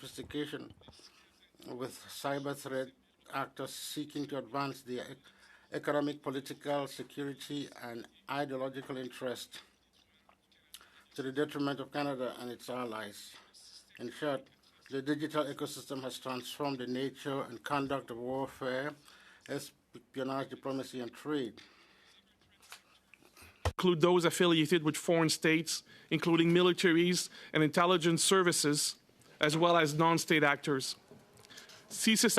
sophistication, with cyber threat actors seeking to advance their economic, political, security, and ideological interest to the detriment of Canada and its allies. In short, the digital ecosystem has transformed the nature and conduct of warfare, espionage, diplomacy, and trade. Include those affiliated with foreign states, including militaries and intelligence services, as well as non-state actors. CSIS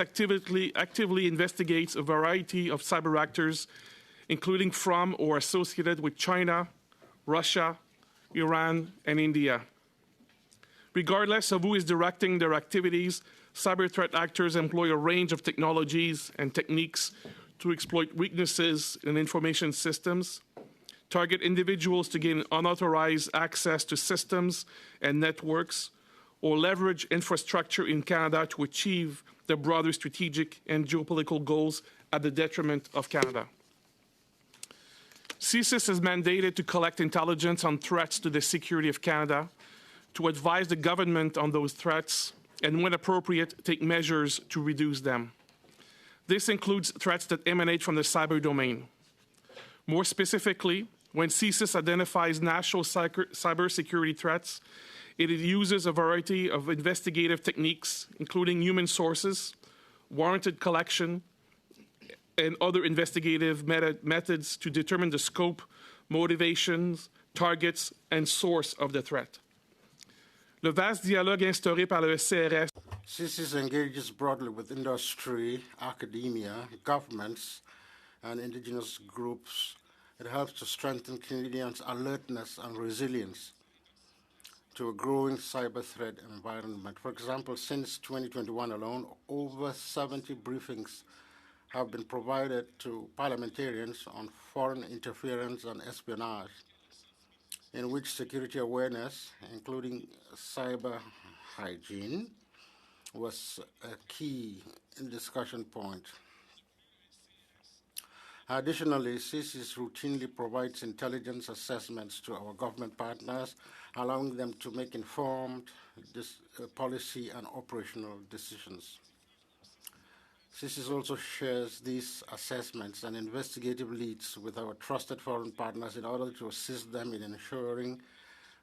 actively investigates a variety of cyber actors, including from or associated with China, Russia, Iran, and India. Regardless of who is directing their activities, cyber threat actors employ a range of technologies and techniques to exploit weaknesses in information systems, target individuals to gain unauthorized access to systems and networks, or leverage infrastructure in Canada to achieve their broader strategic and geopolitical goals at the detriment of Canada. CSIS is mandated to collect intelligence on threats to the security of Canada, to advise the government on those threats, and when appropriate, take measures to reduce them. This includes threats that emanate from the cyber domain. More specifically, when CSIS identifies national cybersecurity threats, it uses a variety of investigative techniques, including human sources, warranted collection, and other investigative methods to determine the scope, motivations, targets, and source of the threat. Le vaste dialogue instauré par le SCRS. CSIS engages broadly with industry, academia, governments, and indigenous groups. It helps to strengthen Canadians' alertness and resilience to a growing cyber threat environment. For example, since 2021 alone, over 70 briefings have been provided to parliamentarians on foreign interference and espionage, in which security awareness, including cyber hygiene, was a key discussion point. Additionally, CSIS routinely provides intelligence assessments to our government partners, allowing them to make informed policy and operational decisions. CSIS also shares these assessments and investigative leads with our trusted foreign partners in order to assist them in ensuring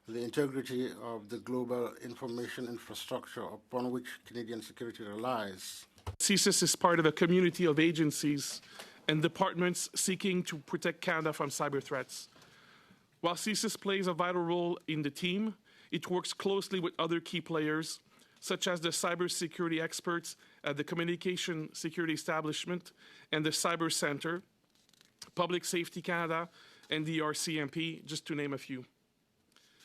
the integrity of the global information infrastructure upon which Canadian security relies. CSIS is part of a community of agencies and departments seeking to protect Canada from cyber threats. While CSIS plays a vital role in the team, it works closely with other key players, such as the cybersecurity experts at the Communication Security Establishment and the Cyber Centre, Public Safety Canada, and the RCMP, just to name a few.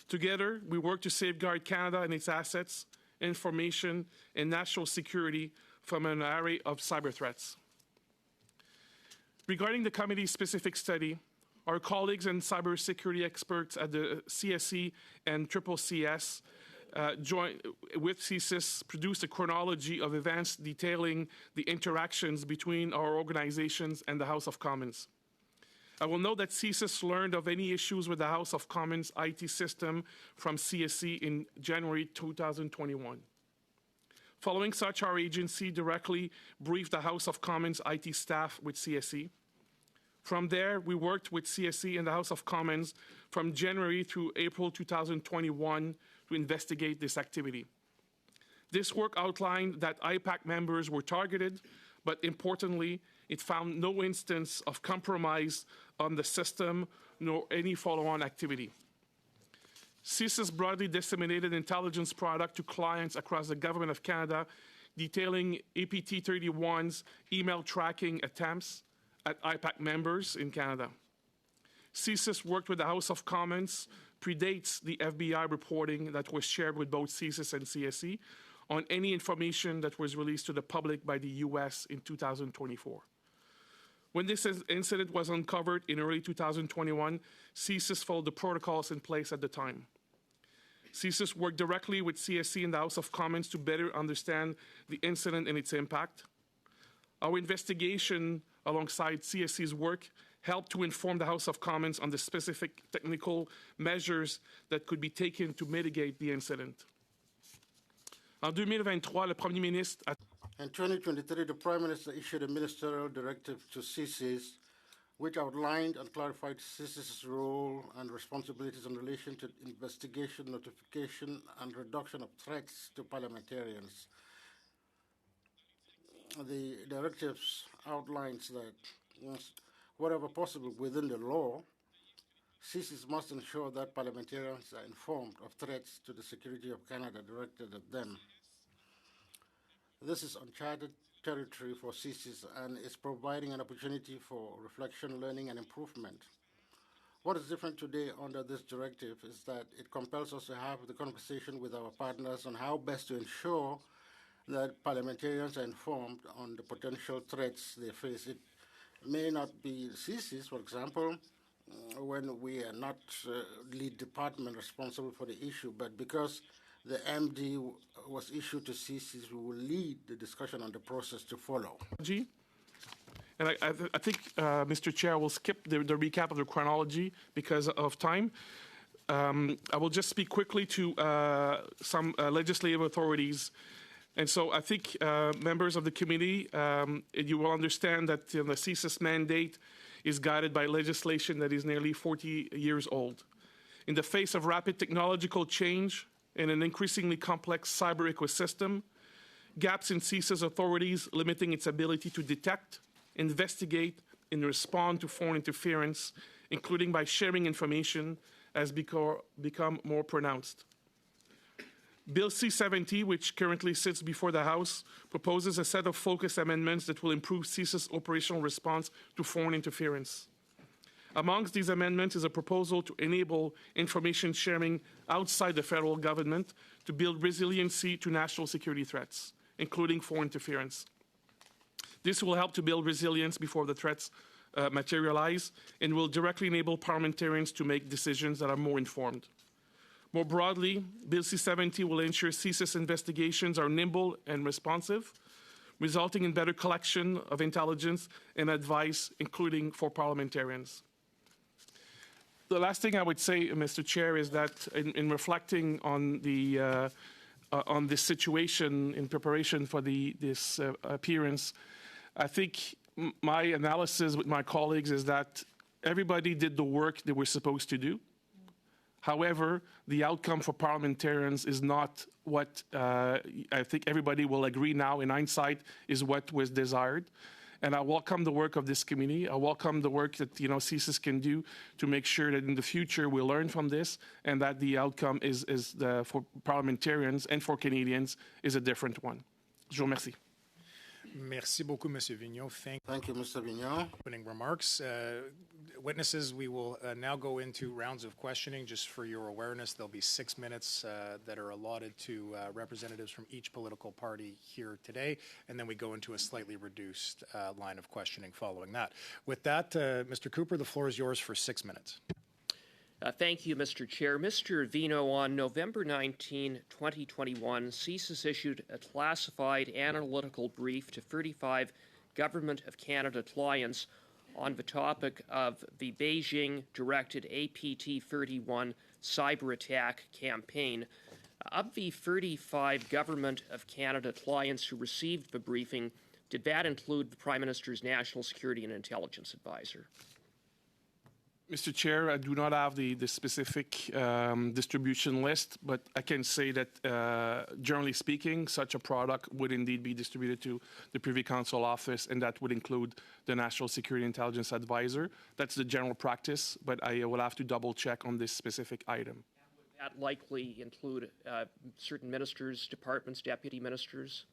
Together, we work to safeguard Canada and its assets, information, and national security from an array of cyber threats. Regarding the committee's specific study, our colleagues and cybersecurity experts at the CSE and CCCS with CSIS produced a chronology of events detailing the interactions between our organizations and the House of Commons. I will note that CSIS learned of any issues with the House of Commons IT system from CSE in January 2021. Following such, our agency directly briefed the House of Commons IT staff with CSE. From there, we worked with CSE and the House of Commons from January through April 2021 to investigate this activity. This work outlined that IPAC members were targeted, but importantly, it found no instance of compromise on the system nor any follow-on activity. CSIS broadly disseminated intelligence product to clients across the Government of Canada, detailing APT 31's email tracking attempts at IPAC members in Canada. CSIS worked with the House of Commons, predates the FBI reporting that was shared with both CSIS and CSE on any information that was released to the public by the US in 2024. When this incident was uncovered in early 2021, CSIS followed the protocols in place at the time. CSIS worked directly with CSE and the House of Commons to better understand the incident and its impact. Our investigation alongside CSE's work helped to inform the House of Commons on the specific technical measures that could be taken to mitigate the incident. En 2023, le Premier ministre a In 2023, the Prime Minister issued a ministerial directive to CCs which outlined and clarified CC's role and responsibilities in relation to investigation, notification, and reduction of threats to parliamentarians. The directives outlines that, wherever possible within the law, CCs must ensure that parliamentarians are informed of threats to the security of Canada directed at them. This is uncharted territory for CCs and is providing an opportunity for reflection, learning, and improvement. What is different today under this directive is that it compels us to have the conversation with our partners on how best to ensure that parliamentarians are informed on the potential threats they face. It may not be CCs, for example, when we are not lead department responsible for the issue, but because the MD was issued to CCs, we will lead the discussion on the process to follow. And I think, Mr. Chair, will skip the recap of the chronology because of time. I will just speak quickly to some legislative authorities. And so I think members of the committee, you will understand that the CSIS mandate is guided by legislation that is nearly 40 years old. In the face of rapid technological change and an increasingly complex cyber ecosystem, gaps in CSIS authorities limiting its ability to detect, investigate, and respond to foreign interference, including by sharing information, has become more pronounced. Bill C-70, which currently sits before the House, proposes a set of focused amendments that will improve CSIS operational response to foreign interference. Amongst these amendments is a proposal to enable information sharing outside the federal government to build resiliency to national security threats, including foreign interference. This will help to build resilience before the threats materialize and will directly enable parliamentarians to make decisions that are more informed. More broadly, Bill C-70 will ensure CSIS investigations are nimble and responsive, resulting in better collection of intelligence and advice, including for parliamentarians. The last thing I would say, Mr. Chair, is that in reflecting on this situation in preparation for this appearance, I think my analysis with my colleagues is that everybody did the work they were supposed to do. However, the outcome for parliamentarians is not what I think everybody will agree now in hindsight is what was desired. And I welcome the work of this committee. I welcome the work that CSIS can do to make sure that in the future we learn from this and that the outcome for parliamentarians and for Canadians is a different one. Je vous remercie. Merci beaucoup, Monsieur Vigneault. Thank you, Mr. Vigneault. Opening remarks. Witnesses, we will now go into rounds of questioning. Just for your awareness, there'll be 6 minutes that are allotted to representatives from each political party here today, and then we go into a slightly reduced line of questioning following that. With that, Mr. Cooper, the floor is yours for 6 minutes. Thank you, Mr. Chair. Mr. Vino, on November 19, 2021, CSIS issued a classified analytical brief to 35 Government of Canada clients on the topic of the Beijing-directed APT-31 cyber attack campaign. Of the 35 Government of Canada clients who received the briefing, did that include the Prime Minister's National Security and Intelligence Advisor? Mr. Chair, I do not have the specific distribution list, but I can say that, generally speaking, such a product would indeed be distributed to the Privy Council office, and that would include the National Security Intelligence Advisor. That's the general practice, but I will have to double check on this specific item. Would that likely include certain ministers, departments, deputy ministers?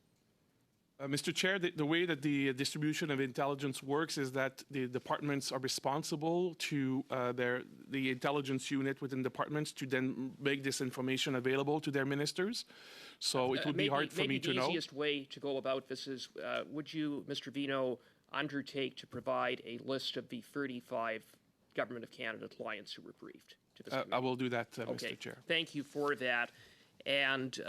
Mr. Chair, the way that the distribution of intelligence works is that the departments are responsible to the intelligence unit within departments to then make this information available to their ministers. So it would be hard for me to know. Maybe the easiest way to go about this is, would you, Mr. Vino, undertake to provide a list of the 35 Government of Canada clients who were briefed to this committee? I will do that, Okay. Mr. Chair. Thank you for that. And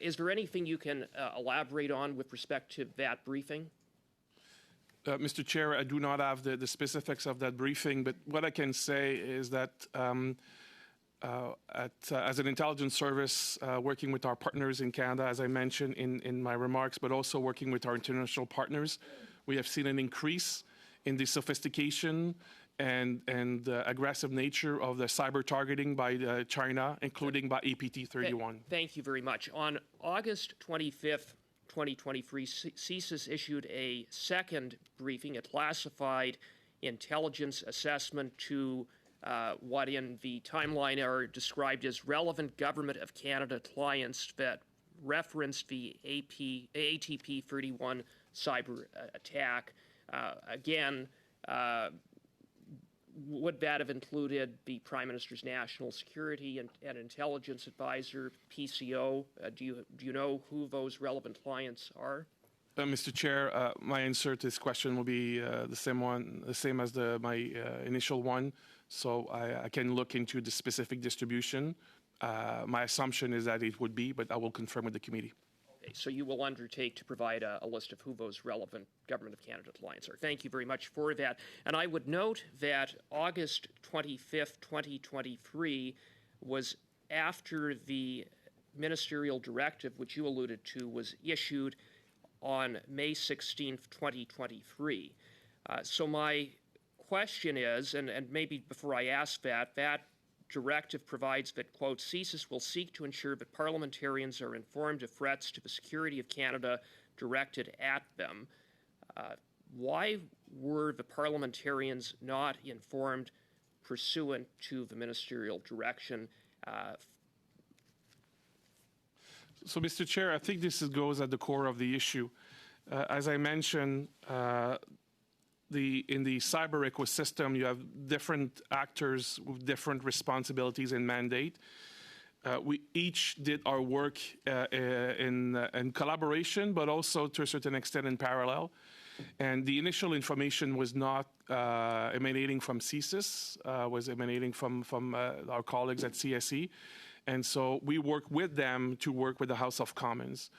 is there anything you can elaborate on with respect to that briefing? Mr. Chair, I do not have the specifics of that briefing, but what I can say is that as an intelligence service, working with our partners in Canada, as I mentioned in my remarks, but also working with our international partners, we have seen an increase in the sophistication and aggressive nature of the cyber targeting by China, including by APT-31. Thank you very much. On August 25th, 2023, CSIS issued a second briefing, a classified intelligence assessment to what in the timeline are described as relevant Government of Canada clients that referenced the ATP-31 cyber attack. Again, would that have included the Prime Minister's National Security and Intelligence Advisor, PCO? Do you know who those relevant clients are? Mr. Chair, my answer to this question will be the same as my initial one. So I can look into the specific distribution. My assumption is that it would be, but I will confirm with the committee. Okay, so you will undertake to provide a list of who those relevant Government of Canada clients are. Thank you very much for that. And I would note that August 25th, 2023 was after the ministerial directive, which you alluded to, was issued on May 16th, 2023. So my question is, and maybe before I ask that directive provides that, quote, CSIS will seek to ensure that parliamentarians are informed of threats to the security of Canada directed at them. Why were the parliamentarians not informed pursuant to the ministerial direction? So, Mr. Chair, I think this goes at the core of the issue. As I mentioned, in the cyber ecosystem, you have different actors with different responsibilities and mandate. We each did our work in collaboration, but also to a certain extent in parallel. And the initial information was not emanating from CSIS, was emanating from our colleagues at CSE. And so we work with them to work with the House of Commons.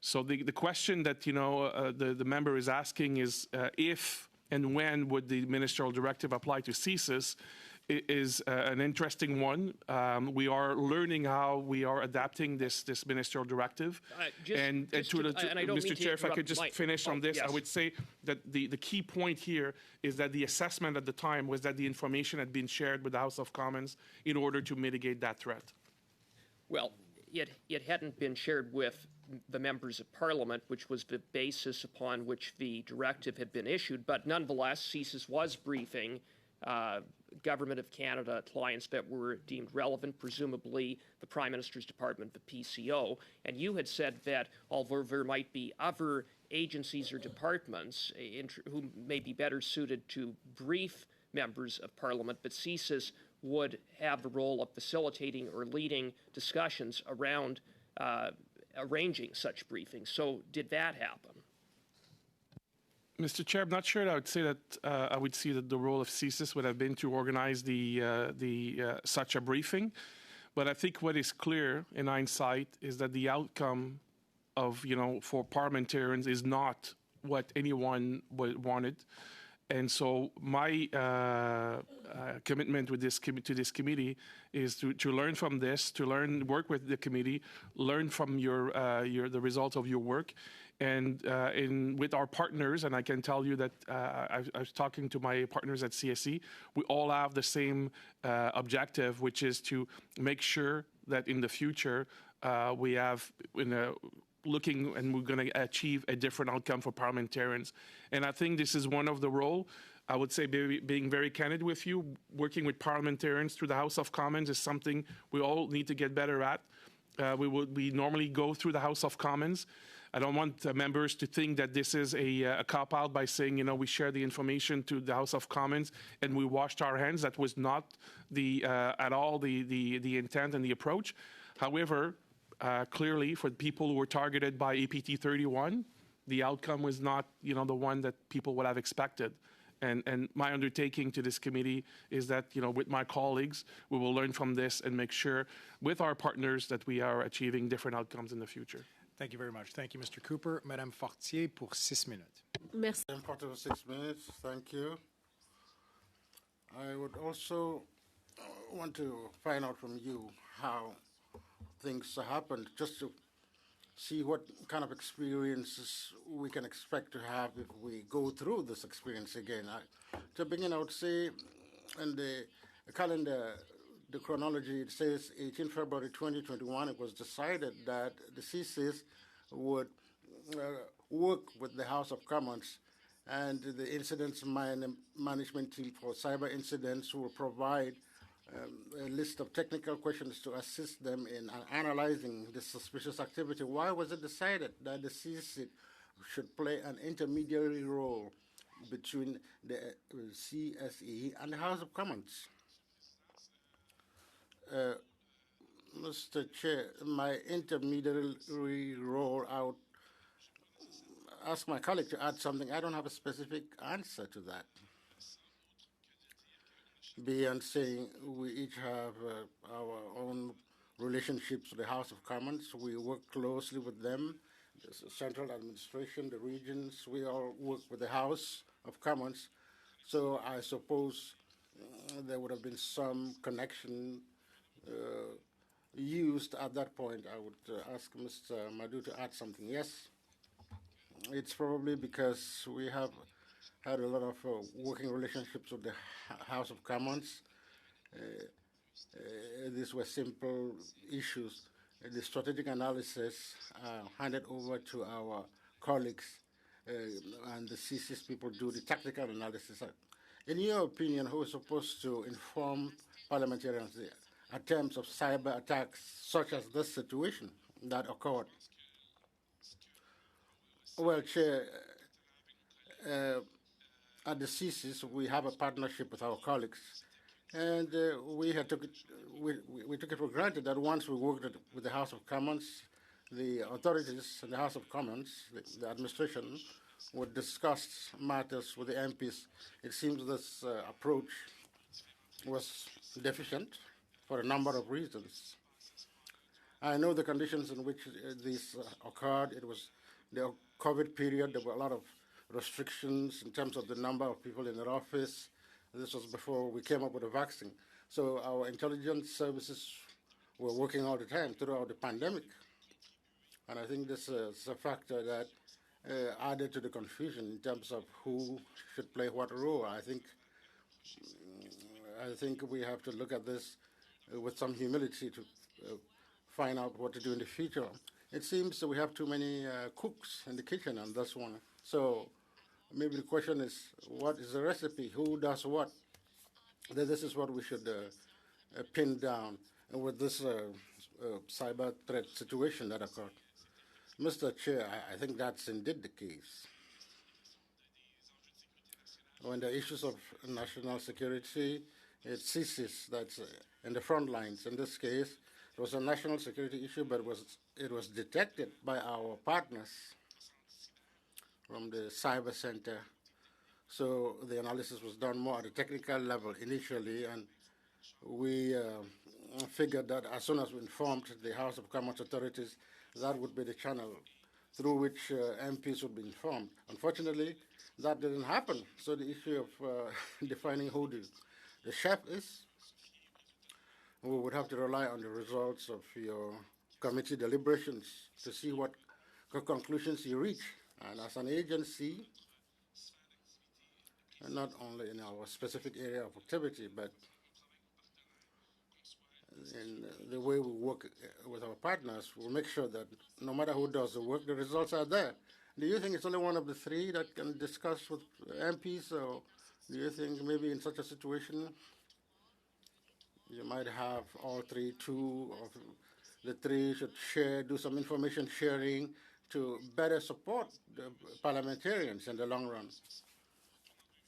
So the question that the member is asking is if and when would the ministerial directive apply to CSIS is an interesting one. We are learning how we are adapting this ministerial directive. Mr. Chair, if I could just finish on this, yes. I would say that the key point here is that the assessment at the time was that the information had been shared with the House of Commons in order to mitigate that threat. Well, it hadn't been shared with the members of Parliament, which was the basis upon which the directive had been issued. But nonetheless, CSIS was briefing Government of Canada clients that were deemed relevant, presumably the Prime Minister's Department, the PCO. And you had said that although there might be other agencies or departments who may be better suited to brief members of Parliament, but CSIS would have the role of facilitating or leading discussions around arranging such briefings. So did that happen? Mr. Chair, I'm not sure that I would say that I would see that the role of CSIS would have been to organize such a briefing. But I think what is clear in hindsight is that the outcome of, for parliamentarians is not what anyone wanted. And so my commitment with to this committee is to learn from this, to work with the committee, learn from the results of your work, and with our partners. And I can tell you that I was talking to my partners at CSE. We all have the same objective, which is to make sure that in the future we have looking and we're going to achieve a different outcome for parliamentarians. And I think this is one of the role. I would say being very candid with you, working with parliamentarians through the House of Commons is something we all need to get better at. We normally go through the House of Commons. I don't want members to think that this is a cop-out by saying, we share the information to the House of Commons and we washed our hands. That was not at all the intent and the approach. However, clearly, for people who were targeted by APT-31, the outcome was not, the one that people would have expected. And my undertaking to this committee is that, with my colleagues, we will learn from this and make sure with our partners that we are achieving different outcomes in the future. Thank you very much. Thank you, Mr. Cooper. Madame Fortier pour 6 minutes. Merci. For 6 minutes. Thank you. I would also want to find out from you how things happened, just to see what kind of experiences we can expect to have if we go through this experience again. To begin, I would say in the calendar, the chronology, it says 18 February 2021, it was decided that the CCs would work with the House of Commons and the incidents management team for cyber incidents will provide a list of technical questions to assist them in analyzing the suspicious activity. Why was it decided that the CC should play an intermediary role between the CSE and the House of Commons? Mr. Chair, my intermediary role, I would ask my colleague to add something. I don't have a specific answer to that. Beyond saying we each have our own relationships with the House of Commons, we work closely with them, the central administration, the regions, we all work with the House of Commons. So I suppose there would have been some connection used at that point. I would ask Mr. Madhu to add something. Yes, it's probably because we have had a lot of working relationships with the House of Commons. These were simple issues. The strategic analysis handed over to our colleagues, and the CCS people do the tactical analysis. In your opinion, who is supposed to inform parliamentarians the attempts of cyber attacks such as this situation that occurred? Well, Chair, at the CCs, we have a partnership with our colleagues, and we took it for granted that once we worked with the House of Commons, the authorities in the House of Commons, the administration, would discuss matters with the MPs. It seems this approach was deficient for a number of reasons. I know the conditions in which this occurred. It was the COVID period. There were a lot of restrictions in terms of the number of people in their office. This was before we came up with a vaccine. So our intelligence services were working all the time throughout the pandemic. And I think this is a factor that added to the confusion in terms of who should play what role. I think we have to look at this with some humility to find out what to do in the future. It seems that we have too many cooks in the kitchen on this one. So maybe the question is, what is the recipe? Who does what? This is what we should pin down with this cyber threat situation that occurred. Mr. Chair, I think that's indeed the case. When the issues of national security, it ceases, that's in the front lines. In this case, it was a national security issue, but it was detected by our partners from the cyber center. So the analysis was done more at a technical level initially, and we figured that as soon as we informed the House of Commons authorities, that would be the channel through which MPs would be informed. Unfortunately, that didn't happen. So the issue of defining who the chef is, we would have to rely on the results of your committee deliberations to see what conclusions you reach. And as an agency, and not only in our specific area of activity, but in the way we work with our partners, we'll make sure that no matter who does the work, the results are there. Do you think it's only one of the three that can discuss with MPs, or do you think maybe in such a situation you might have all three, two of the three should share, do some information sharing to better support the parliamentarians in the long run?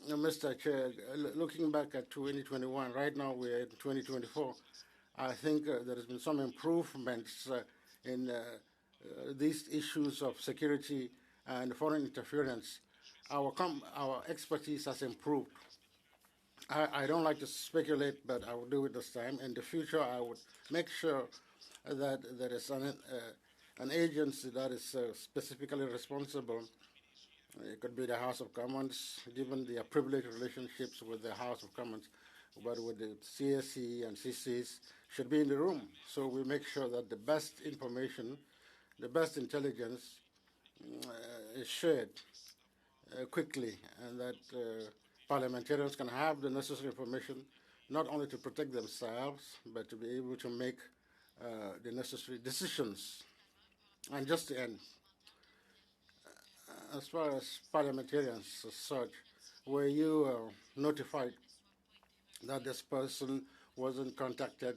Now, Mr. Chair, looking back at 2021, right now we're in 2024, I think there has been some improvements in these issues of security and foreign interference. Our expertise has improved. I don't like to speculate, but I will do it this time. In the future, I would make sure that there is an agency that is specifically responsible. It could be the House of Commons, given their privileged relationships with the House of Commons. but with the CSE and CCs should be in the room. So we make sure that the best information, the best intelligence is shared quickly, and that parliamentarians can have the necessary information not only to protect themselves, but to be able to make the necessary decisions. And just to end, as far as parliamentarians as such, were you notified that this person wasn't contacted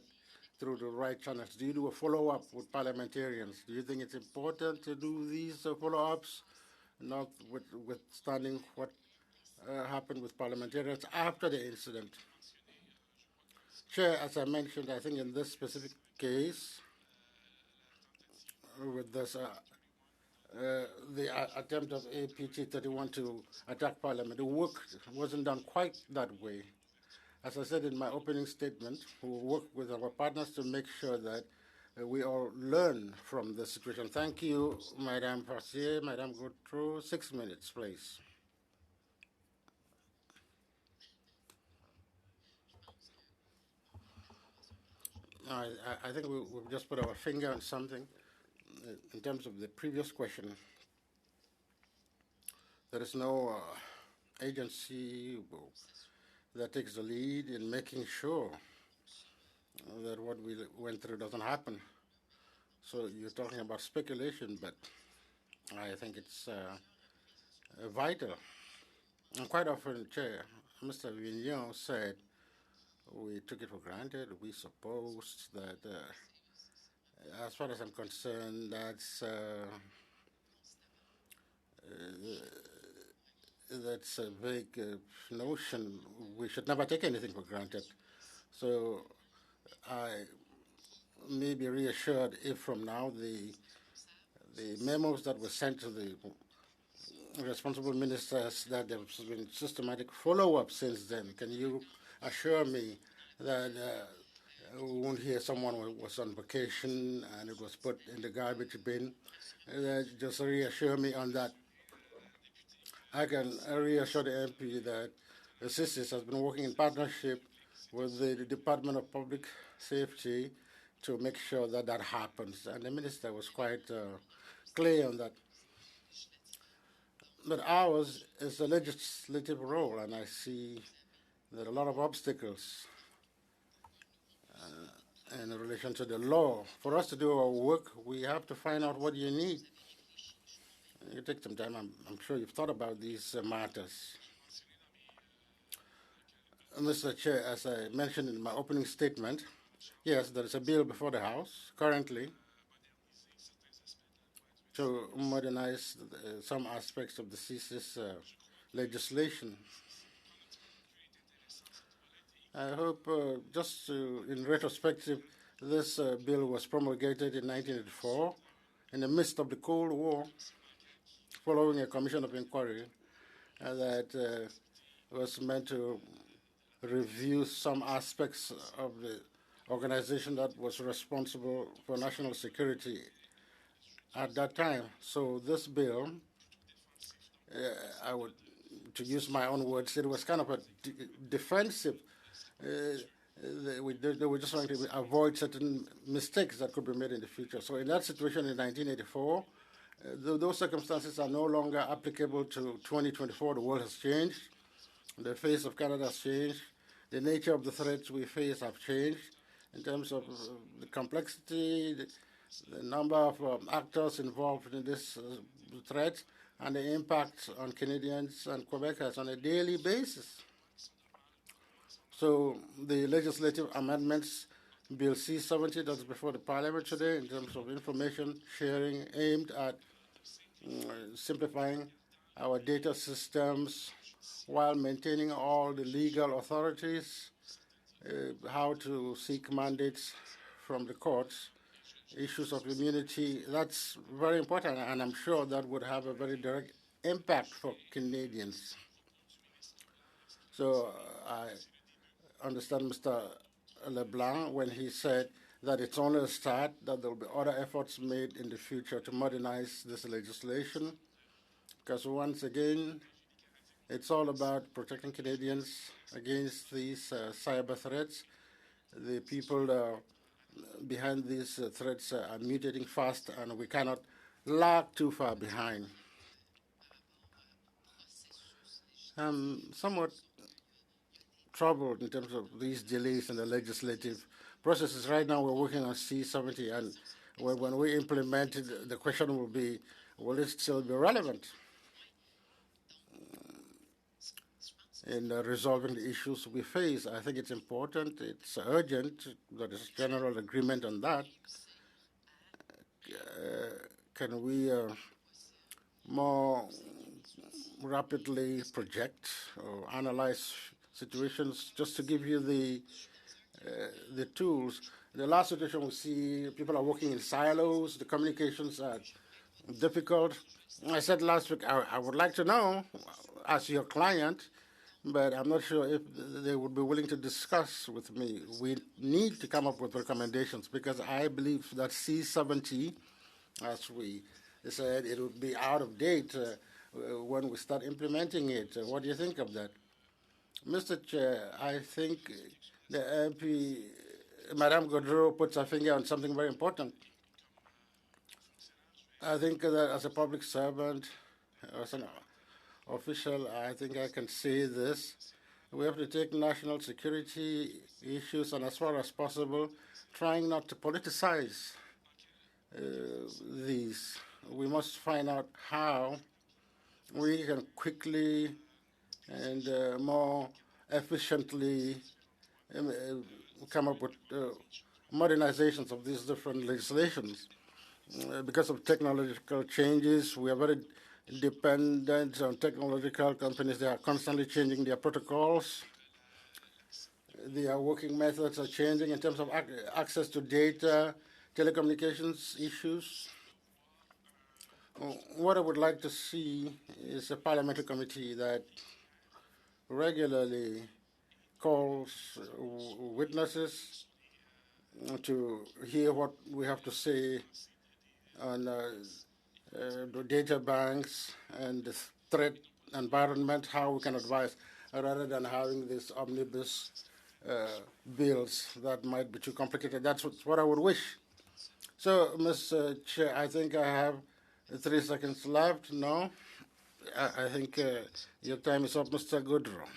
through the right channels? Do you do a follow-up with parliamentarians? Do you think it's important to do these follow-ups, notwithstanding what happened with parliamentarians after the incident? Chair, as I mentioned, I think in this specific case, with this the attempt of APT 31 to attack Parliament, the work wasn't done quite that way. As I said in my opening statement, we will work with our partners to make sure that we all learn from the situation. Thank you, Madame Parcier. Madame Gautreau, 6 minutes, please. I think we've just put our finger on something in terms of the previous question. There is no agency that takes the lead in making sure that what we went through doesn't happen. So you're talking about speculation, but I think it's vital. And quite often, Chair, Mr. Vignon said, we took it for granted. We supposed that, as far as I'm concerned, that's a vague notion. We should never take anything for granted. So I may be reassured if from now the memos that were sent to the responsible ministers, that there has been systematic follow-up since then. Can you assure me that we won't hear someone was on vacation and it was put in the garbage bin? Just reassure me on that. I can reassure the MP that the CISIS has been working in partnership with the Department of Public Safety to make sure that that happens. And the minister was quite clear on that. But ours is a legislative role, and I see there are a lot of obstacles in relation to the law. For us to do our work, we have to find out what you need. You take some time. I'm sure you've thought about these matters. Mr. Chair, as I mentioned in my opening statement, yes, there is a bill before the House currently to modernize some aspects of the CSIS legislation. I hope, just in retrospective, this bill was promulgated in 1984 in the midst of the Cold War, following a commission of inquiry that was meant to review some aspects of the organization that was responsible for national security at that time. So this bill, to use my own words, it was kind of a defensive. They were just trying to avoid certain mistakes that could be made in the future. So in that situation in 1984, those circumstances are no longer applicable to 2024. The world has changed. The face of Canada has changed. The nature of the threats we face have changed in terms of the complexity, the number of actors involved in this threat, and the impact on Canadians and Quebecers on a daily basis. So the legislative amendments, Bill C-70, that's before the Parliament today, in terms of information sharing aimed at simplifying our data systems while maintaining all the legal authorities, how to seek mandates from the courts, issues of immunity. That's very important, and I'm sure that would have a very direct impact for Canadians. So I understand Mr. LeBlanc when he said that it's only a start, that there will be other efforts made in the future to modernize this legislation, because once again, It's all about protecting Canadians against these cyber threats. The people behind these threats are mutating fast, and we cannot lag too far behind. I'm somewhat troubled in terms of these delays in the legislative processes. Right now, we're working on C-70, and when we implement it, the question will be, will it still be relevant in resolving the issues we face? I think it's important, it's urgent, there is general agreement on that. Can we more rapidly project or analyze situations? Just to give you the tools. The last situation we see, people are working in silos, the communications are difficult. I said last week, I would like to know, as your client, but I'm not sure if they would be willing to discuss with me. We need to come up with recommendations, because I believe that C-70, as we said, it would be out of date when we start implementing it. What do you think of that? Mr. Chair, I think the MP, Madame Gaudreau, puts her finger on something very important. I think that as a public servant, as an official, I think I can say this. We have to take national security issues, and as far as possible, trying not to politicize these. We must find out how we can quickly and more efficiently come up with modernizations of these different legislations. Because of technological changes, we are very dependent on technological companies. They are constantly changing their protocols. Their working methods are changing in terms of access to data, telecommunications issues. What I would like to see is a parliamentary committee that regularly calls witnesses to hear what we have to say on the data banks and the threat environment, how we can advise, rather than having these omnibus bills that might be too complicated. That's what I would wish. So, Mr. Chair, I think I have 3 seconds left. No? I think your time is up, Mr. Gaudreau.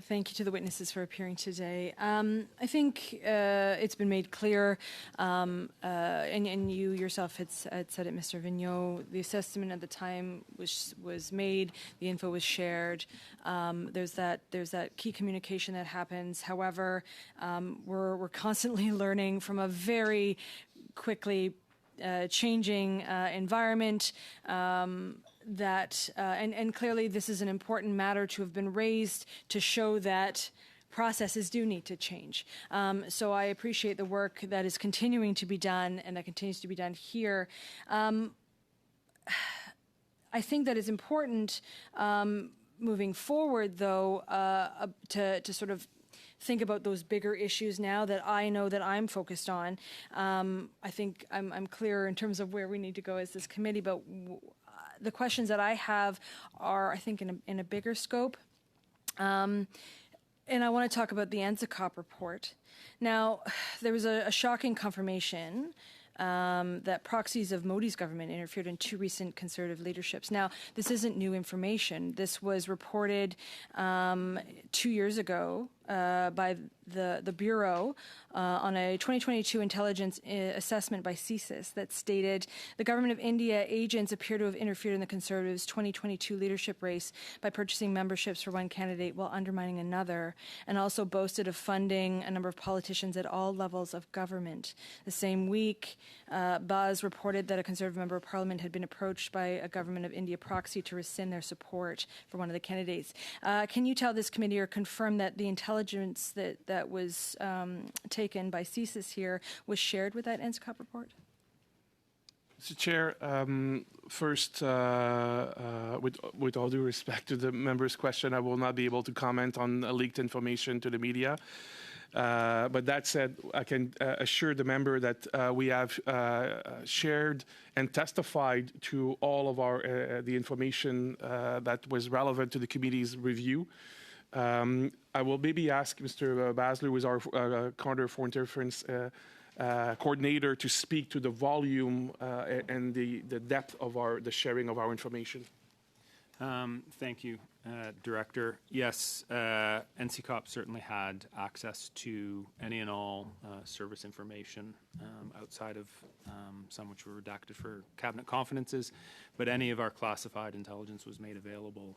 Thank you to the witnesses for appearing today. I think it's been made clear, and you yourself had said it, Mr. Vigneault, the assessment at the time was made, the info was shared. There's that key communication that happens. However, we're constantly learning from a very quickly changing environment. And clearly this is an important matter to have been raised to show that processes do need to change. So I appreciate the work that is continuing to be done and that continues to be done here. I think that it's important moving forward, though, to sort of think about those bigger issues now that I know that I'm focused on. I think I'm clear in terms of where we need to go as this committee, but the questions that I have are, I think, in a bigger scope. And I want to talk about the NZCOP report. Now, there was a shocking confirmation that proxies of Modi's government interfered in 2 recent Conservative leaderships. Now, this isn't new information. This was reported 2 years ago by the Bureau on a 2022 intelligence assessment by CSIS that stated the government of India agents appear to have interfered in the Conservatives' 2022 leadership race by purchasing memberships for one candidate while undermining another, and also boasted of funding a number of politicians at all levels of government. The same week, Buzz reported that a Conservative member of Parliament had been approached by a government of India proxy to rescind their support for one of the candidates. Can you tell this committee or confirm that the intelligence that was taken by CSIS here was shared with that NZCOP report? Mr. Chair, first, with all due respect to the member's question, I will not be able to comment on leaked information to the media. But that said, I can assure the member that we have shared and testified to all of the information that was relevant to the committee's review. I will maybe ask Mr. Basler, who is our Counter for Interference coordinator, to speak to the volume and the depth of the sharing of our information. Thank you, Director. Yes, NCCOP certainly had access to any and all service information outside of some which were redacted for cabinet confidences, but any of our classified intelligence was made available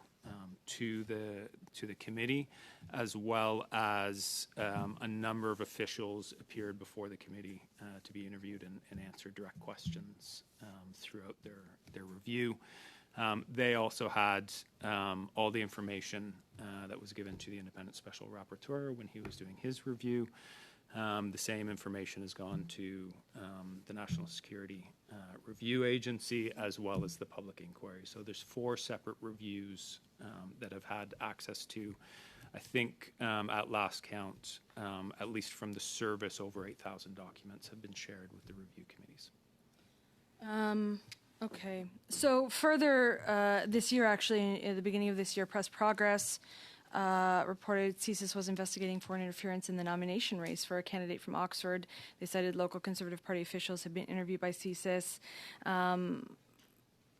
to the committee, as well as a number of officials appeared before the committee to be interviewed and answer direct questions throughout their review. They also had all the information that was given to the Independent Special Rapporteur when he was doing his review. The same information has gone to the National Security Review Agency, as well as the public inquiry. So there's 4 separate reviews that have had access to, I think at last count, at least from the service, over 8,000 documents have been shared with the review committees. Okay. So further, this year, actually, at the beginning of this year, Press Progress reported CSIS was investigating foreign interference in the nomination race for a candidate from Oxford. They cited local Conservative Party officials had been interviewed by CSIS.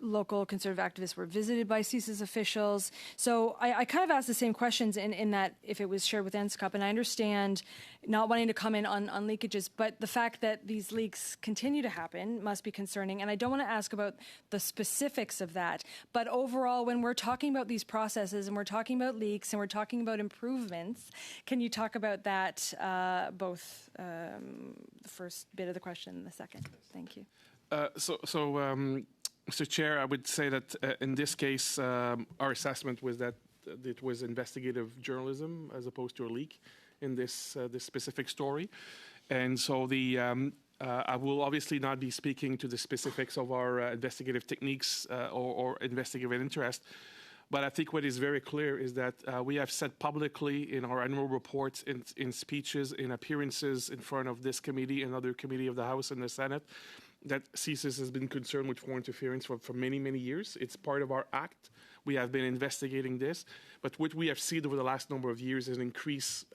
Local Conservative activists were visited by CSIS officials. So I kind of asked the same questions in that if it was shared with NSCOP, and I understand not wanting to comment on leakages, but the fact that these leaks continue to happen must be concerning. And I don't want to ask about the specifics of that, but overall, when we're talking about these processes and we're talking about leaks and we're talking about improvements, can you talk about that, both the first bit of the question and the second? Thank you. Mr. Chair, I would say that in this case, our assessment was that it was investigative journalism as opposed to a leak in this specific story. And so I will obviously not be speaking to the specifics of our investigative techniques or investigative interest. But I think what is very clear is that we have said publicly in our annual reports, in speeches, in appearances in front of this committee and other committee of the House and the Senate, that CSIS has been concerned with foreign interference for many, many years. It's part of our act. We have been investigating this. But what we have seen over the last number of years is an increased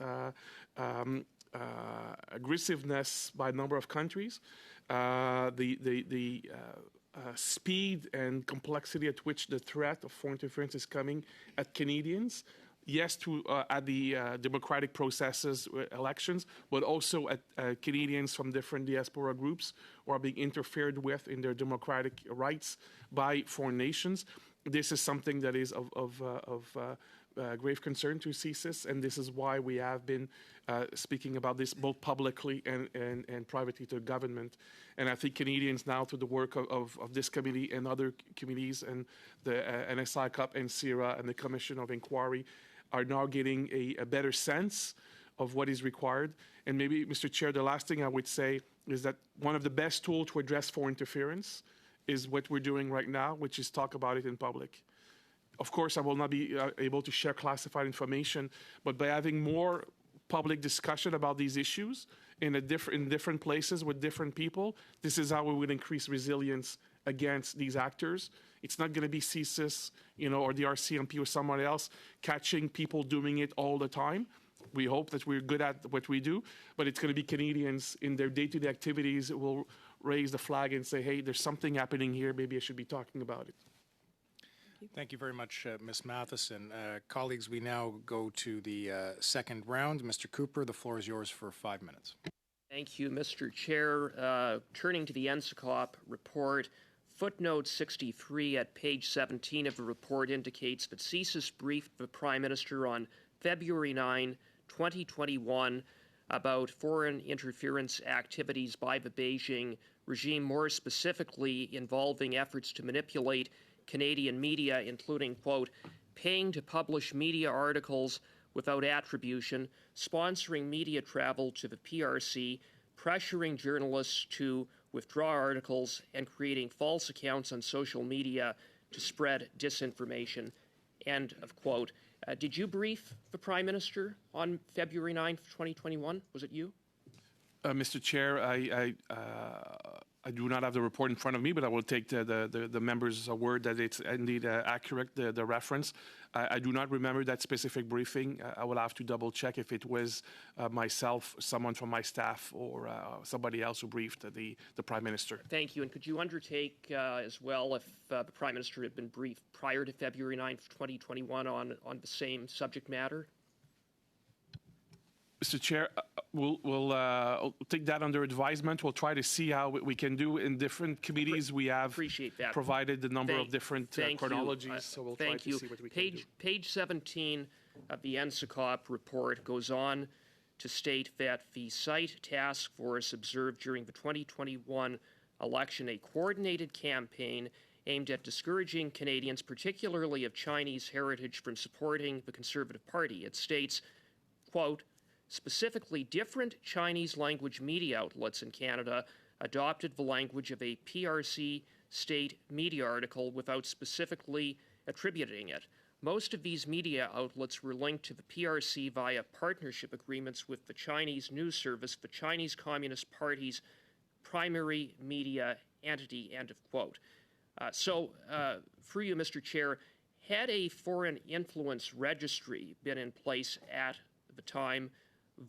aggressiveness by a number of countries. The speed and complexity at which the threat of foreign interference is coming at Canadians, yes, at the democratic processes, elections, but also at Canadians from different diaspora groups who are being interfered with in their democratic rights by foreign nations. This is something that is of grave concern to CSIS, and this is why we have been speaking about this both publicly and privately to the government. And I think Canadians now, through the work of this committee and other committees and the NSI CUP and CIRA and the Commission of Inquiry, are now getting a better sense of what is required. And maybe, Mr. Chair, the last thing I would say is that one of the best tools to address foreign interference is what we're doing right now, which is talk about it in public. Of course, I will not be able to share classified information, but by having more public discussion about these issues in different places with different people, this is how we would increase resilience against these actors. It's not going to be CSIS, or the RCMP or someone else catching people doing it all the time. We hope that we're good at what we do, but it's going to be Canadians in their day-to-day activities that will raise the flag and say, hey, there's something happening here. Maybe I should be talking about it. Thank you very much, Ms. Matheson. Colleagues, we now go to the second round. Mr. Cooper, the floor is yours for 5 minutes. Thank you, Mr. Chair. Turning to the NSCOP report, footnote 63 at page 17 of the report indicates that CSIS briefed the Prime Minister on February 9, 2021 about foreign interference activities by the Beijing regime, more specifically involving efforts to manipulate Canadian media, including, quote, paying to publish media articles without attribution, sponsoring media travel to the PRC, pressuring journalists to withdraw articles, and creating false accounts on social media to spread disinformation, end of quote. Did you brief the Prime Minister on February 9th, 2021? Was it you? Mr. Chair, I do not have the report in front of me, but I will take the members' word that it's indeed accurate, the reference. I do not remember that specific briefing. I will have to double check if it was myself, someone from my staff, or somebody else who briefed the Prime Minister. Thank you. And could you undertake as well if the Prime Minister had been briefed prior to February 9th, 2021 on the same subject matter? Mr. Chair, we'll take that under advisement. We'll try to see how we can do in different committees. We have Appreciate that. provided a number of different chronologies, so we'll try to see what we can do. Page 17 of the NSICOP report goes on to state that the site task force observed during the 2021 election a coordinated campaign aimed at discouraging Canadians, particularly of Chinese heritage, from supporting the Conservative Party. It states, quote, specifically, different Chinese language media outlets in Canada adopted the language of a PRC state media article without specifically attributing it. Most of these media outlets were linked to the PRC via partnership agreements with the Chinese news service, the Chinese Communist Party's primary media entity, end of quote. For you, Mr. Chair, had a foreign influence registry been in place at the time,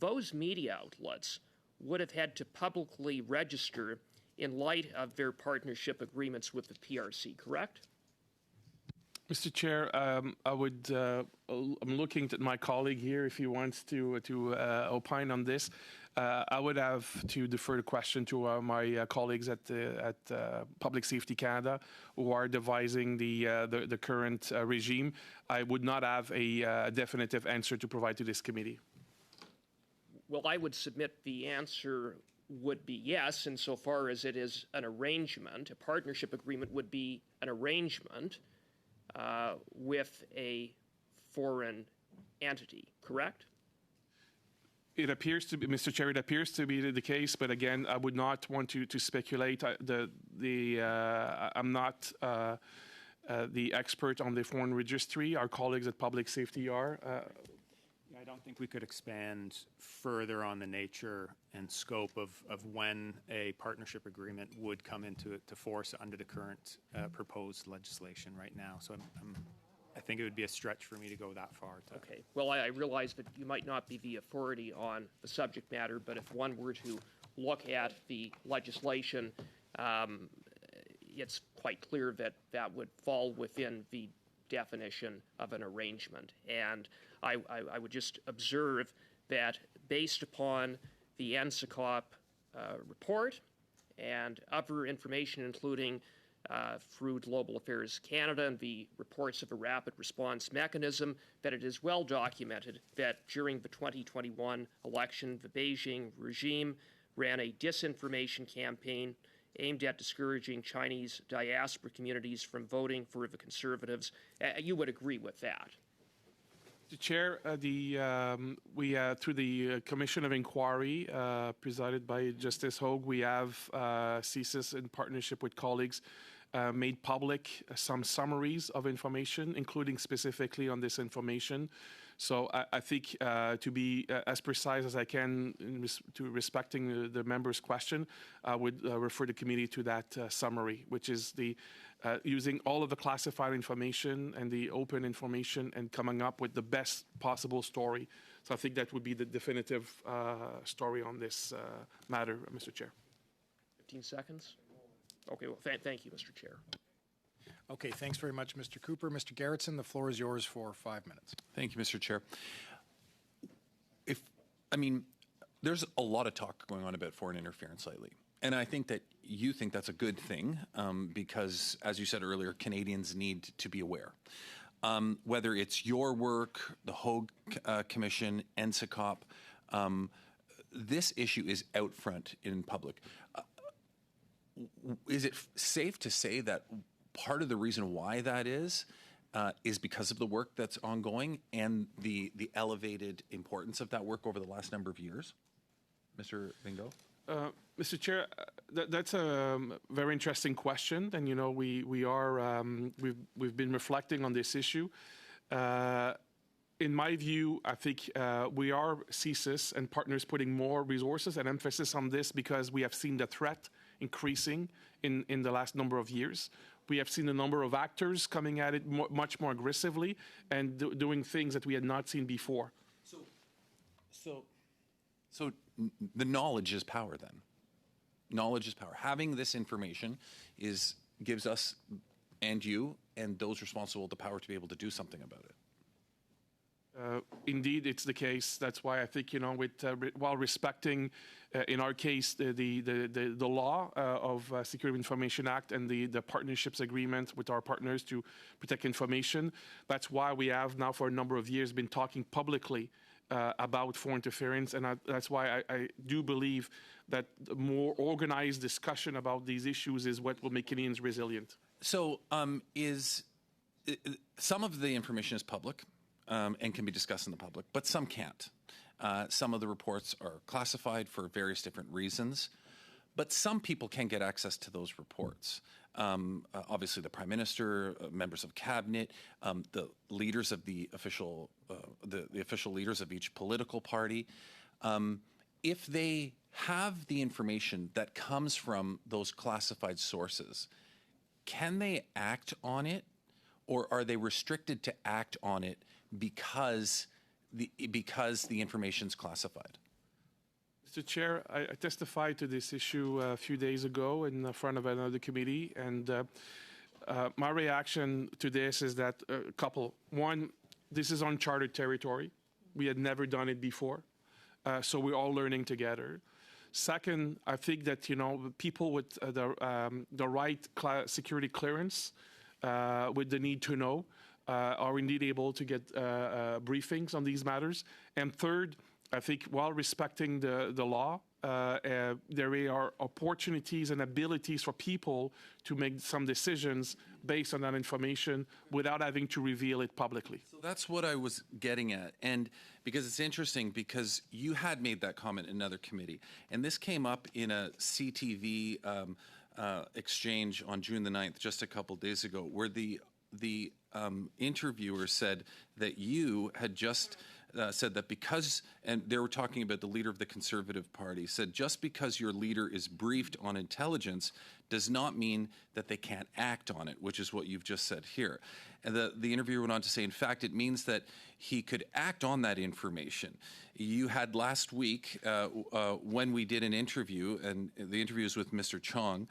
those media outlets would have had to publicly register in light of their partnership agreements with the PRC, correct? Mr. Chair, I'm looking at my colleague here if he wants to opine on this. I would have to defer the question to my colleagues at Public Safety Canada who are devising the current regime. I would not have a definitive answer to provide to this committee. Well, I would submit the answer would be yes, insofar as it is an arrangement. A partnership agreement would be an arrangement with a foreign entity, correct? It appears to be, Mr. Chair, it appears to be the case, but again, I would not want to speculate. I'm not the expert on the foreign registry. Our colleagues at Public Safety are. I don't think we could expand further on the nature and scope of when a partnership agreement would come into force under the current proposed legislation right now. So I think it would be a stretch for me to go that far. Okay. Well, I realize that you might not be the authority on the subject matter, but if one were to look at the legislation, it's quite clear that that would fall within the definition of an arrangement. And I would just observe that based upon the NSICOP report and other information, including through Global Affairs Canada and the reports of a rapid response mechanism, that it is well documented that during the 2021 election, the Beijing regime ran a disinformation campaign aimed at discouraging Chinese diaspora communities from voting for the Conservatives. You would agree with that? Mr. Chair, we through the Commission of Inquiry presided by Justice Hogue, we have CSIS in partnership with colleagues made public some summaries of information, including specifically on this information. So I think to be as precise as I can to respecting the member's question, I would refer the committee to that summary, which is the using all of the classified information and the open information and coming up with the best possible story. So I think that would be the definitive story on this matter, Mr. Chair. 15 seconds? Okay, well, thank you, Mr. Chair. Okay, thanks very much, Mr. Cooper. Mr. Gerritsen, the floor is yours for 5 minutes. Thank you, Mr. Chair. There's a lot of talk going on about foreign interference lately. And I think that you think that's a good thing because, as you said earlier, Canadians need to be aware. Whether it's your work, the Hogue Commission, NSICOP, this issue is out front in public. Is it safe to say that part of the reason why that is because of the work that's ongoing and the elevated importance of that work over the last number of years? Mr. Bingo? Mr. Chair, that's a very interesting question, and we've been reflecting on this issue. in my view, I think we are, CSIS and partners, putting more resources and emphasis on this because we have seen the threat increasing in the last number of years. We have seen a number of actors coming at it much more aggressively and doing things that we had not seen before. So the knowledge is power then. Knowledge is power. Having this information gives us and you and those responsible the power to be able to do something about it. Indeed, it's the case. That's why I think, while respecting, in our case, the law of Security of Information Act and the partnerships agreement with our partners to protect information, that's why we have now for a number of years been talking publicly about foreign interference, and that's why I do believe that more organized discussion about these issues is what will make Canadians resilient. So some of the information is public and can be discussed in the public, but some can't. Some of the reports are classified for various different reasons, but some people can get access to those reports. Obviously, the Prime Minister, members of Cabinet, the leaders of the official leaders of each political party. If they have the information that comes from those classified sources, can they act on it, or are they restricted to act on it because the information's classified? Mr. Chair, I testified to this issue a few days ago in front of another committee, and my reaction to this is that a couple. One, this is uncharted territory. We had never done it before, so we're all learning together. Second, I think that people with the right security clearance, with the need to know, are indeed able to get briefings on these matters. And third, I think while respecting the law, there are opportunities and abilities for people to make some decisions based on that information without having to reveal it publicly. So that's what I was getting at. And because it's interesting, because you had made that comment in another committee, and this came up in a CTV exchange on June the 9th, just a couple days ago, where the interviewer said that you had just said that because, and they were talking about the leader of the Conservative Party, said just because your leader is briefed on intelligence does not mean that they can't act on it, which is what you've just said here. And the interviewer went on to say, in fact, it means that he could act on that information. You had last week, when we did an interview, and the interview was with Mr. Chong,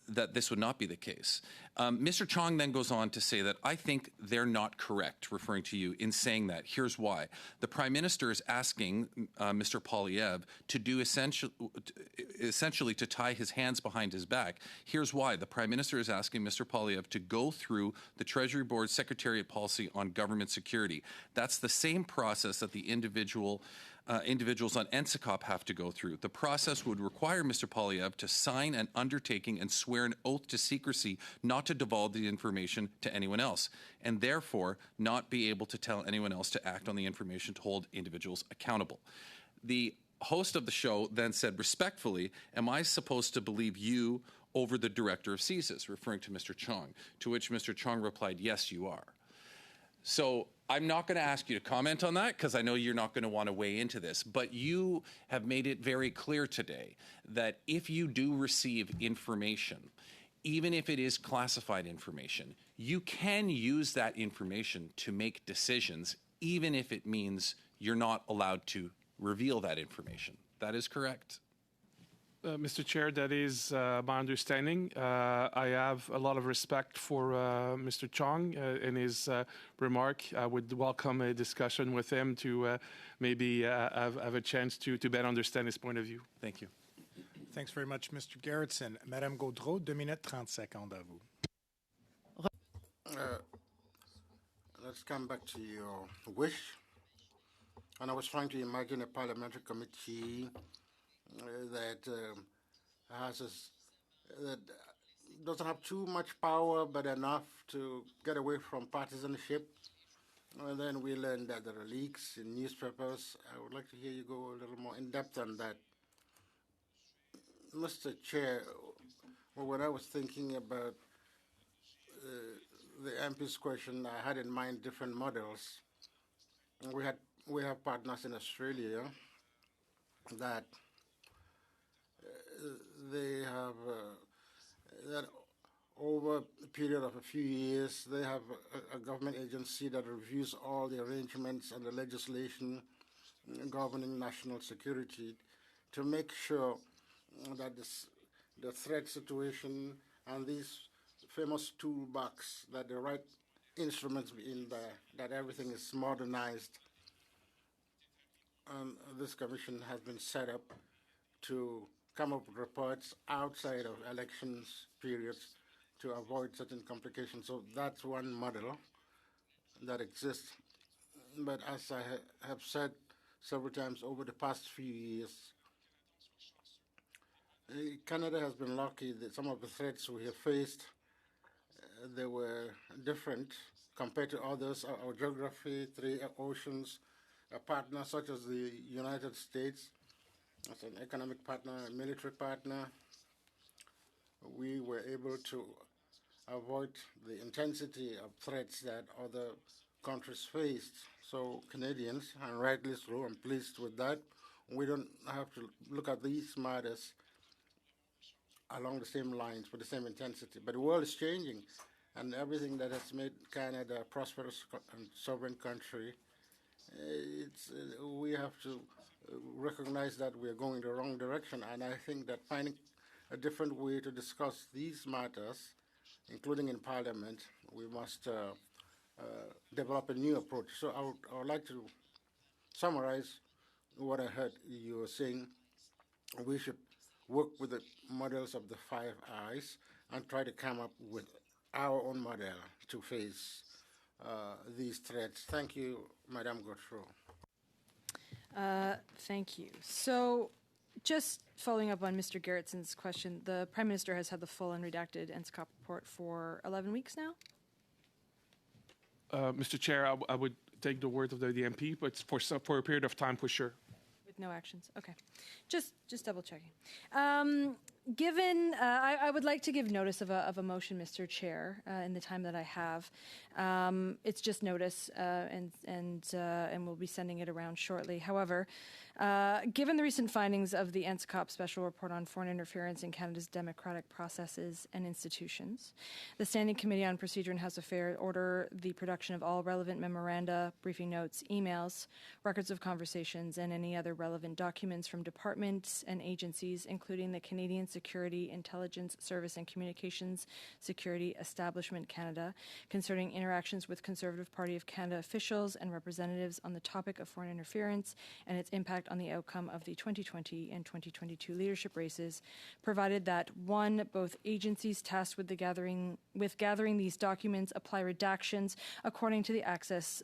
that this would not be the case. Mr. Chong then goes on to say that I think they're not correct, referring to you, in saying that. Here's why. The Prime Minister is asking Mr. Poilievre to do essentially to tie his hands behind his back. Here's why. The Prime Minister is asking Mr. Poilievre to go through the Treasury Board's Secretariat policy on government security. That's the same process that the individuals on NCCOP have to go through. The process would require Mr. Poilievre to sign an undertaking and swear an oath to secrecy not to divulge the information to anyone else, and therefore not be able to tell anyone else to act on the information to hold individuals accountable. The host of the show then said, respectfully, am I supposed to believe you over the director of CSIS, referring to Mr. Chong, to which Mr. Chong replied, yes, you are. So I'm not going to ask you to comment on that because I know you're not going to want to weigh into this, but you have made it very clear today that if you do receive information, even if it is classified information, you can use that information to make decisions, even if it means you're not allowed to reveal that information. That is correct? Mr. Chair, that is my understanding. I have a lot of respect for Mr. Chong and his remark. I would welcome a discussion with him to maybe have a chance to better understand his point of view. Thank you. Thanks very much, Mr. Gerritsen. Madame Gaudreau, 2 minutes 30 secondes à vous. Let's come back to your wish. And I was trying to imagine a parliamentary committee that that doesn't have too much power, but enough to get away from partisanship. And then we learned that there are leaks in newspapers. I would like to hear you go a little more in depth on that. Mr. Chair, when I was thinking about the MP's question, I had in mind different models. we have partners in Australia that they have that over a period of a few years, they have a government agency that reviews all the arrangements and the legislation governing national security to make sure that the threat situation and these famous toolbox, that the right instruments be in there, that everything is modernized. And this commission has been set up to come up with reports outside of elections periods to avoid certain complications. So that's one model that exists. But as I have said several times over the past few years, Canada has been lucky that some of the threats we have faced, they were different compared to others. Our geography, 3 oceans, a partner such as the United States, as an economic partner, a military partner, we were able to avoid the intensity of threats that other countries faced. So Canadians, and rightly so, I'm pleased with that. We don't have to look at these matters along the same lines with the same intensity. But the world is changing, and everything that has made Canada a prosperous and sovereign country, we have to recognize that we are going the wrong direction. And I think that finding a different way to discuss these matters, including in Parliament, we must develop a new approach. So I would like to summarize what I heard you were saying. We should work with the models of the 5 Eyes and try to come up with our own model to face these threats. Thank you, Madame Gautreau. Thank you. So just following up on Mr. Gerritson's question, the Prime Minister has had the full unredacted NSCOP report for 11 weeks now? Mr. Chair, I would take the word of the MP, but for a period of time, for sure. With no actions. Okay. Just double checking. Given, I would like to give notice of a motion, Mr. Chair, in the time that I have. It's just notice, and we'll be sending it around shortly. However, given the recent findings of the NSCOP Special Report on Foreign Interference in Canada's Democratic Processes and Institutions, the Standing Committee on Procedure and House Affairs order the production of all relevant memoranda, briefing notes, emails, records of conversations, and any other relevant documents from departments and agencies, including the Canadian Security, Intelligence, Service and Communications Security Establishment Canada, concerning interactions with Conservative Party of Canada officials and representatives on the topic of foreign interference and its impact on the outcome of the 2020 and 2022 leadership races, provided that 1, both agencies tasked with gathering these documents apply redactions according to the Access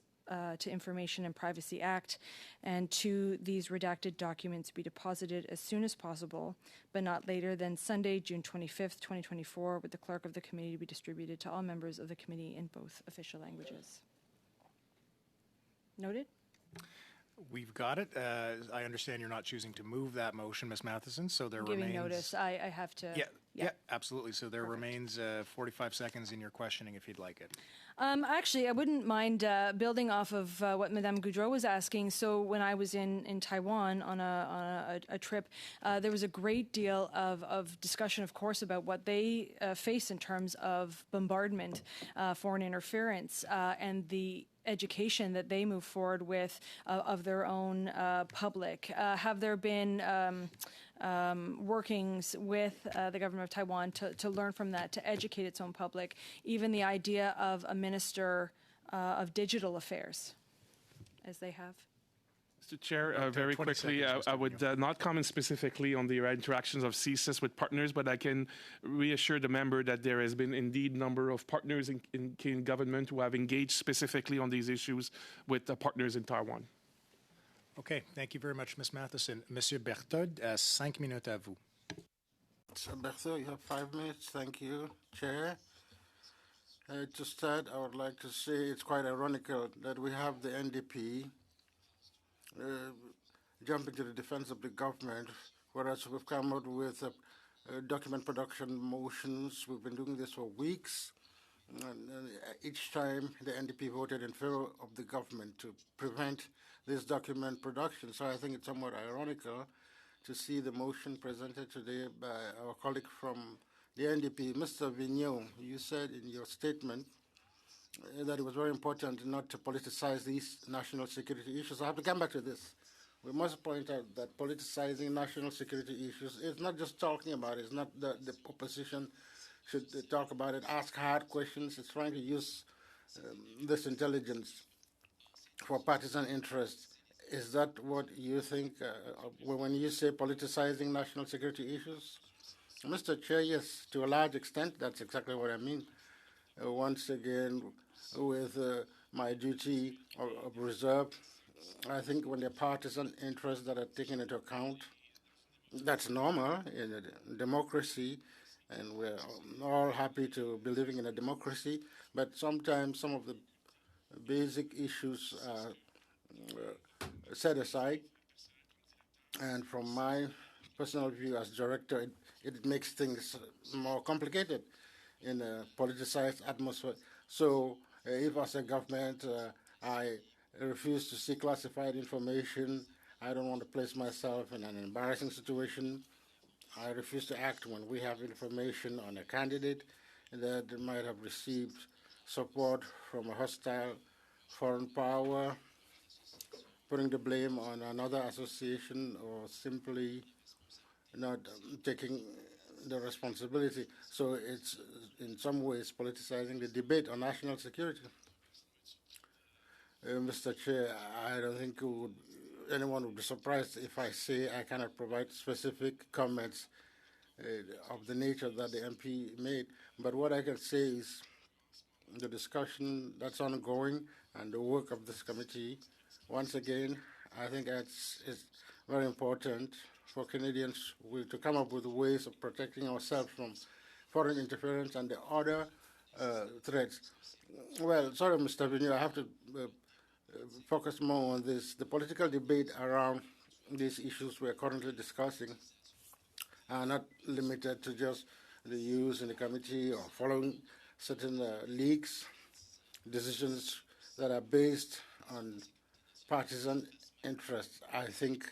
to Information and Privacy Act, and 2, these redacted documents be deposited as soon as possible, but not later than Sunday, June 25th, 2024, with the clerk of the committee to be distributed to all members of the committee in both official languages. Noted? We've got it. I understand you're not choosing to move that motion, Ms. Matheson, so there remains... Giving notice, I have to... Yeah, absolutely. So there remains 45 seconds in your questioning if you'd like it. Actually, I wouldn't mind building off of what Madame Gaudreau was asking. So when I was in Taiwan on a trip, there was a great deal of discussion, of course, about what they face in terms of bombardment, foreign interference, and the education that they move forward with of their own public. Have there been workings with the government of Taiwan to learn from that, to educate its own public, even the idea of a minister of digital affairs, as they have? Mr. Chair, very quickly, I would not comment specifically on the interactions of CSIS with partners, but I can reassure the member that there has been indeed a number of partners in Canadian government who have engaged specifically on these issues with the partners in Taiwan. Okay, thank you very much, Ms. Matheson. Monsieur Berthold, 5 minutes à vous. Mr. Berthold, you have 5 minutes. Thank you, Chair. To start, I would like to say it's quite ironical that we have the NDP jumping to the defense of the government, whereas we've come out with document production motions. We've been doing this for weeks. And each time the NDP voted in favor of the government to prevent this document production. So I think it's somewhat ironical to see the motion presented today by our colleague from the NDP. Mr. Vigneault, you said in your statement that it was very important not to politicize these national security issues. I have to come back to this. We must point out that politicizing national security issues is not just talking about it. It's not the opposition should talk about it, ask hard questions. It's trying to use this intelligence for partisan interests. Is that what you think when you say politicizing national security issues? Mr. Chair, yes, to a large extent, that's exactly what I mean. Once again, with my duty of reserve, I think when there are partisan interests that are taken into account, that's normal in a democracy, and we're all happy to be living in a democracy, but sometimes some of the basic issues are set aside, and from my personal view as director, it makes things more complicated in a politicized atmosphere. So if as a government I refuse to see classified information, I don't want to place myself in an embarrassing situation. I refuse to act when we have information on a candidate that might have received support from a hostile foreign power, putting the blame on another association or simply not taking the responsibility. So it's in some ways politicizing the debate on national security. Mr. Chair, I don't think anyone would be surprised if I say I cannot provide specific comments of the nature that the MP made. But what I can say is the discussion that's ongoing and the work of this committee, once again, I think it's very important for Canadians to come up with ways of protecting ourselves from foreign interference and the other threats. Well, sorry, Mr. Vigneault, I have to focus more on this. The political debate around these issues we're currently discussing are not limited to just the use in the committee or following certain leaks, decisions that are based on partisan interests. I think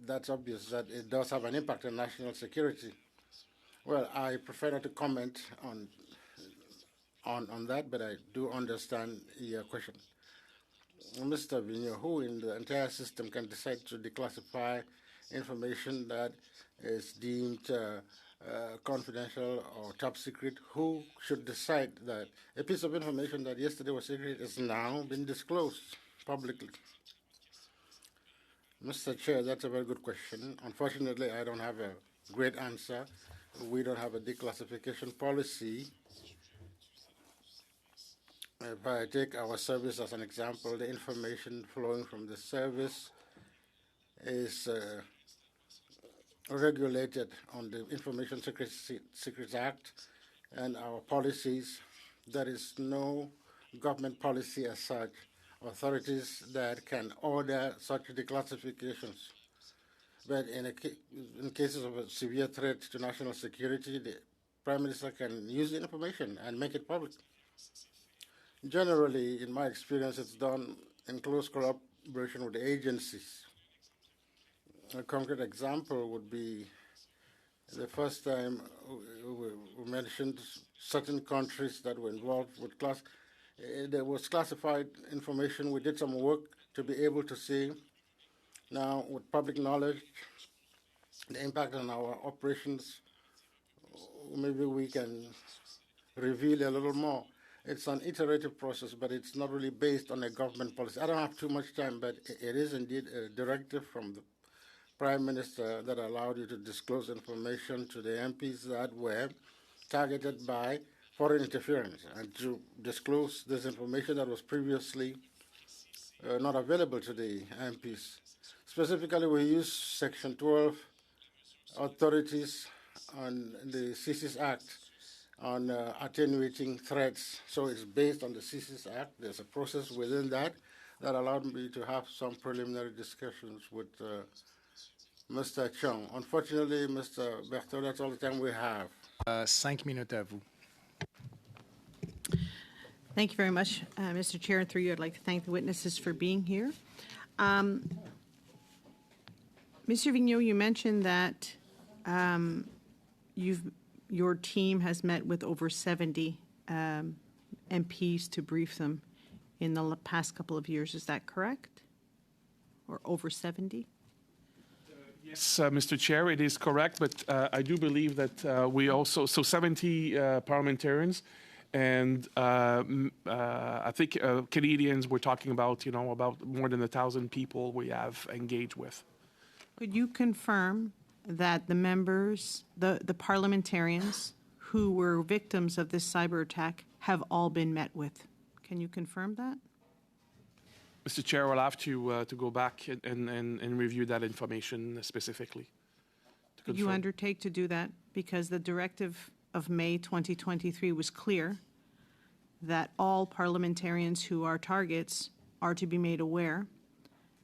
that's obvious that it does have an impact on national security. Well, I prefer not to comment on that, but I do understand your question. Mr. Vigneault, who in the entire system can decide to declassify information that is deemed confidential or top secret? Who should decide that a piece of information that yesterday was secret is now been disclosed publicly? Mr. Chair, that's a very good question. Unfortunately, I don't have a great answer. We don't have a declassification policy. If I take our service as an example, the information flowing from the service is regulated on the Information Secrets Act and our policies. There is no government policy as such, authorities that can order such declassifications. But in cases of a severe threat to national security, the Prime Minister can use the information and make it public. Generally, in my experience, it's done in close collaboration with the agencies. A concrete example would be the first time we mentioned certain countries that were involved with there was classified information. We did some work to be able to see now with public knowledge the impact on our operations. Maybe we can reveal a little more. It's an iterative process, but it's not really based on a government policy. I don't have too much time, but it is indeed a directive from the Prime Minister that allowed you to disclose information to the MPs that were targeted by foreign interference and to disclose this information that was previously not available to the MPs. Specifically, we use Section 12 authorities on the CSIS Act on attenuating threats. So it's based on the CSIS Act. There's a process within that allowed me to have some preliminary discussions with Mr. Chung. Unfortunately, Mr. Berthaud, that's all the time we have. 5 minutes à vous. Thank you very much, Mr. Chair, and through you, I'd like to thank the witnesses for being here. Mr. Vigneault, you mentioned that your team has met with over 70 MPs to brief them in the past couple of years. Is that correct? Or over 70? Yes, Mr. Chair, it is correct, but I do believe that we also, so 70 parliamentarians, and I think Canadians, we're talking about, about more than 1,000 people we have engaged with. Could you confirm that the members, the parliamentarians who were victims of this cyber attack have all been met with? Can you confirm that? Mr. Chair, I'll have to go back and review that information specifically. Could you undertake to do that? Because the directive of May 2023 was clear that all parliamentarians who are targets are to be made aware.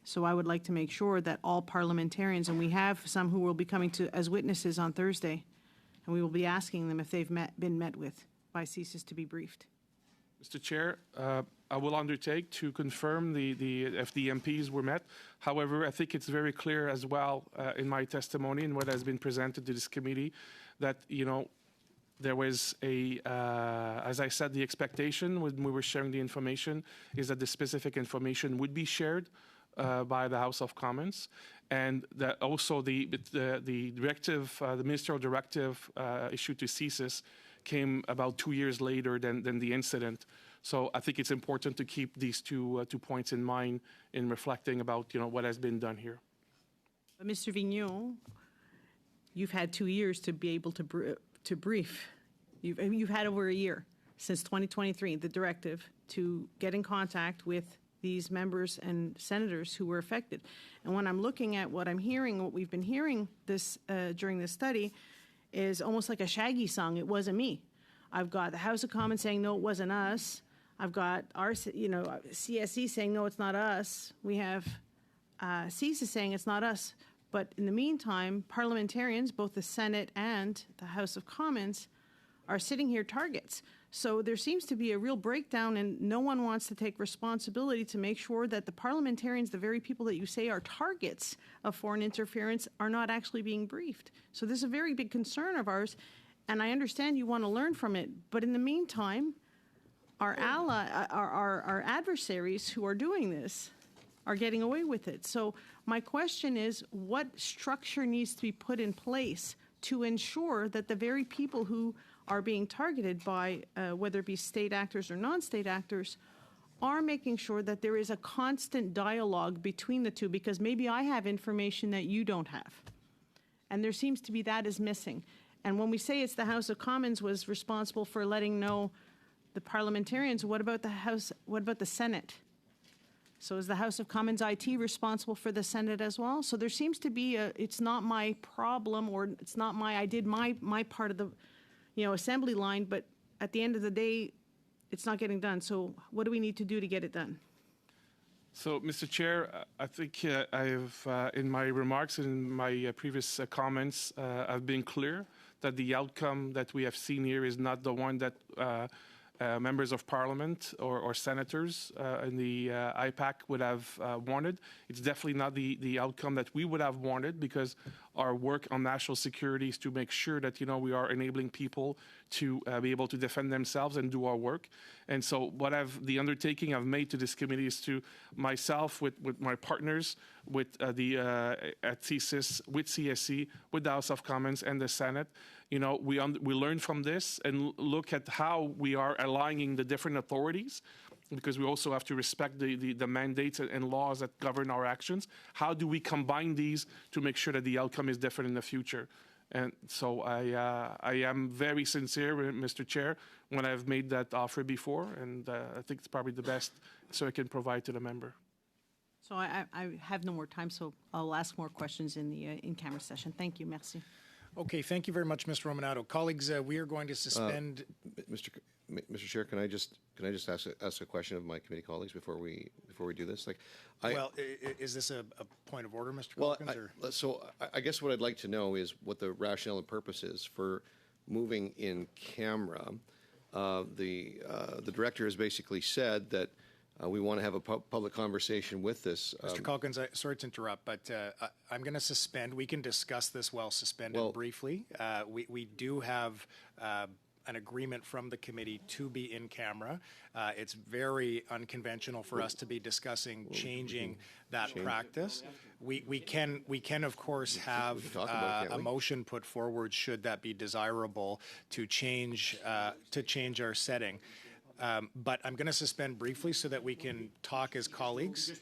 So I would like to make sure that all parliamentarians, and we have some who will be coming to as witnesses on Thursday, and we will be asking them if they've been met with by CSIS to be briefed. Mr. Chair, I will undertake to confirm if the MPs were met. However, I think it's very clear as well in my testimony and what has been presented to this committee that, there was as I said, the expectation when we were sharing the information is that the specific information would be shared by the House of Commons, and that also the directive, the ministerial directive issued to CSIS came about 2 years later than the incident. So I think it's important to keep these two points in mind in reflecting about what has been done here. But Mr. Vigneault, you've had 2 years to be able to brief. You've had over a year since 2023, the directive, to get in contact with these members and senators who were affected. And when I'm looking at what I'm hearing, what we've been hearing this during this study, is almost like a Shaggy song. It wasn't me. I've got the House of Commons saying, no, it wasn't us. I've got our, CSE saying, no, it's not us. We have CSIS saying it's not us. But in the meantime, parliamentarians, both the Senate and the House of Commons, are sitting here targets. So there seems to be a real breakdown, and no one wants to take responsibility to make sure that the parliamentarians, the very people that you say are targets of foreign interference, are not actually being briefed. So this is a very big concern of ours, and I understand you want to learn from it. But in the meantime, our adversaries who are doing this are getting away with it. So my question is, what structure needs to be put in place to ensure that the very people who are being targeted by, whether it be state actors or non-state actors, are making sure that there is a constant dialogue between the two, because maybe I have information that you don't have. And there seems to be that is missing. And when we say it's the House of Commons was responsible for letting know the parliamentarians, what about the House, what about the Senate? So is the House of Commons IT responsible for the Senate as well? So there seems to be it's not my problem, or it's not I did my part of the, assembly line, but at the end of the day, it's not getting done. So what do we need to do to get it done? So, Mr. Chair, I think I've, in my remarks and in my previous comments, I've been clear that the outcome that we have seen here is not the one that members of parliament or senators in the IPAC would have wanted. It's definitely not the outcome that we would have wanted, because our work on national security is to make sure that, we are enabling people to be able to defend themselves and do our work. And so the undertaking I've made to this committee is to myself, with my partners, with at CSIS, with CSE, with the House of Commons and the Senate, we learn from this and look at how we are aligning the different authorities, because we also have to respect the mandates and laws that govern our actions. How do we combine these to make sure that the outcome is different in the future? And so I am very sincere, Mr. Chair, when I've made that offer before, and I think it's probably the best so I can provide to the member. So I have no more time, so I'll ask more questions in the in-camera session. Thank you. Merci. Okay, thank you very much, Mr. Romanado. Colleagues, we are going to suspend. Mr. Chair, can I just ask a question of my committee colleagues before we do this? Is this a point of order, Mr. Well, Calkins? so I guess what I'd like to know is what the rationale and purpose is for moving in camera the director has basically said that we want to have a public conversation with this. Mr. Calkins, sorry to interrupt, but I'm going to suspend. We can discuss this while suspended briefly. We do have an agreement from the committee to be in camera. It's very unconventional for us to be discussing changing that practice. We can of course have a motion put forward should that be desirable to change our setting. But I'm going to suspend briefly so that we can talk as colleagues.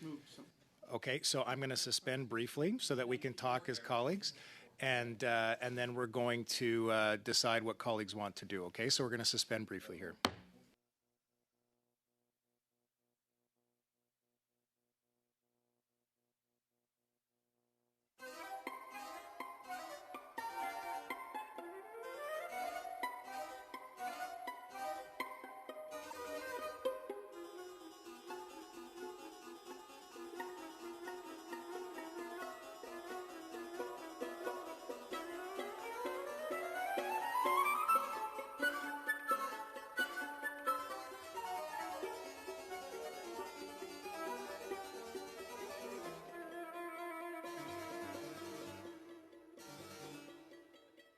Okay, so I'm going to suspend briefly so that we can talk as colleagues. And then we're going to decide what colleagues want to do. Okay, so we're going to suspend briefly here.